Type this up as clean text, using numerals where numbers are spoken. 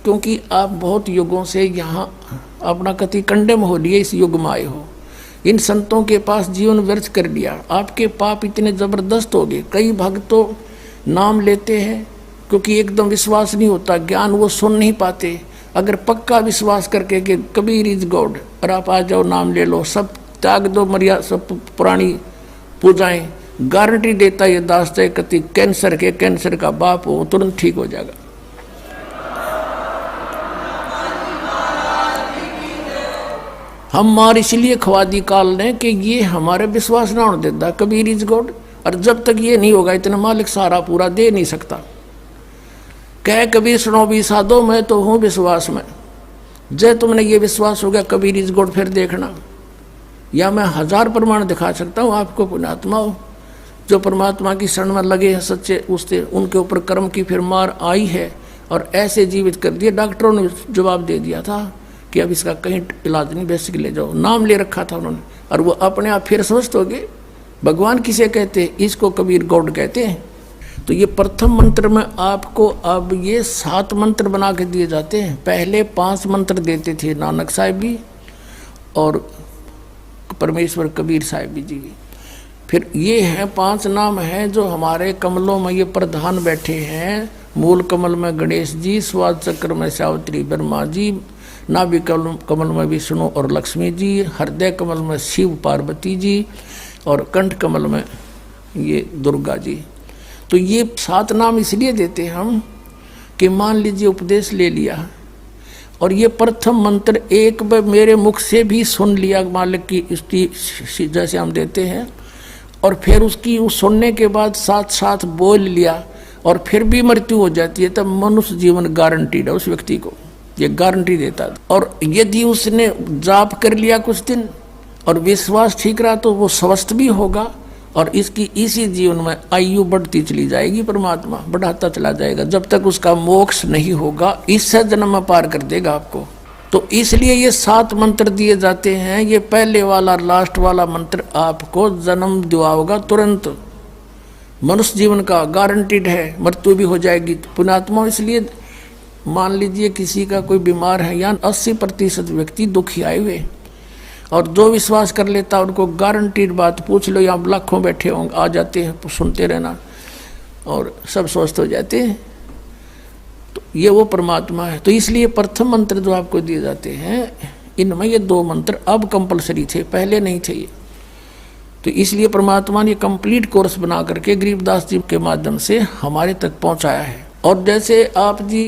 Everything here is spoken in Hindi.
क्योंकि आप बहुत युगों से यहाँ अपना कति कंडेम हो लिए, इस युग में आए हो, इन संतों के पास जीवन व्यर्थ कर लिया, आपके पाप इतने जबरदस्त हो गए। कई भक्त तो नाम लेते हैं क्योंकि एकदम विश्वास नहीं होता, ज्ञान वो सुन नहीं पाते। अगर पक्का विश्वास करके कि कबीर इज गॉड और आप आ जाओ, नाम ले लो, सब त्याग दो, मर्यादा सब पुरानी पूजाएं, गारंटी देता ये दास चाहे कति कैंसर का बाप हो, तुरंत ठीक हो जाएगा। हम मार इसलिए खवा दी काल ने कि ये हमारे विश्वास ना होने देता कबीर इज गॉड, और जब तक ये नहीं होगा इतना मालिक सारा पूरा दे नहीं सकता। कह कबीर सुनो भी साधो, मैं तो हूँ विश्वास में। जय तुमने ये विश्वास हो गया कबीर इज गॉड, फिर देखना, या मैं 1000 प्रमाण दिखा सकता हूँ आपको। पुण्यात्मा हो जो परमात्मा की शरण में लगे हैं सच्चे, उससे उनके ऊपर कर्म की फिर मार आई है और ऐसे जीवित कर दिए। डॉक्टरों ने जवाब दे दिया था कि अब इसका कहीं इलाज नहीं, बेसिक ले जाओ, नाम ले रखा था उन्होंने, और वो अपने आप फिर स्वस्थ हो गए। भगवान किसे कहते हैं? इसको कबीर गॉड कहते हैं। तो ये प्रथम मंत्र में आपको अब ये 7 मंत्र बना के दिए जाते हैं। पहले 5 मंत्र देते थे नानक साहिब भी और परमेश्वर कबीर साहिब जी। फिर ये है 5 नाम हैं जो हमारे कमलों में ये प्रधान बैठे हैं। मूल कमल में गणेश जी, स्वाद चक्र में सावित्री ब्रह्मा जी, नाभि कमल में विष्णु और लक्ष्मी जी, हृदय कमल में शिव पार्वती जी और कंठ कमल में ये दुर्गा जी। तो ये 7 नाम इसलिए देते हम कि मान लीजिए उपदेश ले लिया और ये प्रथम मंत्र एक बार मेरे मुख से भी सुन लिया मालिक की स्तुति जैसे हम देते हैं, और फिर उसकी उस सुनने के बाद साथ साथ बोल लिया और फिर भी मृत्यु हो जाती है, तब मनुष्य जीवन गारंटीड है उस व्यक्ति को, ये गारंटी देता है। और यदि उसने जाप कर लिया कुछ दिन और विश्वास ठीक रहा तो वो स्वस्थ भी होगा और इसकी इसी जीवन में आयु बढ़ती चली जाएगी, परमात्मा बढ़ाता चला जाएगा जब तक उसका मोक्ष नहीं होगा, इससे जन्म में पार कर देगा आपको। तो इसलिए ये 7 मंत्र दिए जाते हैं। ये पहले वाला लास्ट वाला मंत्र आपको जन्म दिवाओगा तुरंत, मनुष्य जीवन का गारंटीड है, मृत्यु भी हो जाएगी। पुण्यात्मा इसलिए मान लीजिए किसी का कोई बीमार है, या 80% व्यक्ति दुखी आए हुए, और जो विश्वास कर लेता उनको गारंटीड बात पूछ लो, यहाँ लाखों बैठे होंगे, आ जाते हैं, सुनते रहना और सब स्वस्थ हो जाते हैं। तो ये वो परमात्मा है। तो इसलिए प्रथम मंत्र जो आपको दिए जाते हैं इनमें ये 2 मंत्र अब कंपलसरी थे, पहले नहीं थे ये। तो इसलिए परमात्मा ने कंप्लीट कोर्स बना करके गरीबदास जी के माध्यम से हमारे तक पहुंचाया है। और जैसे आप जी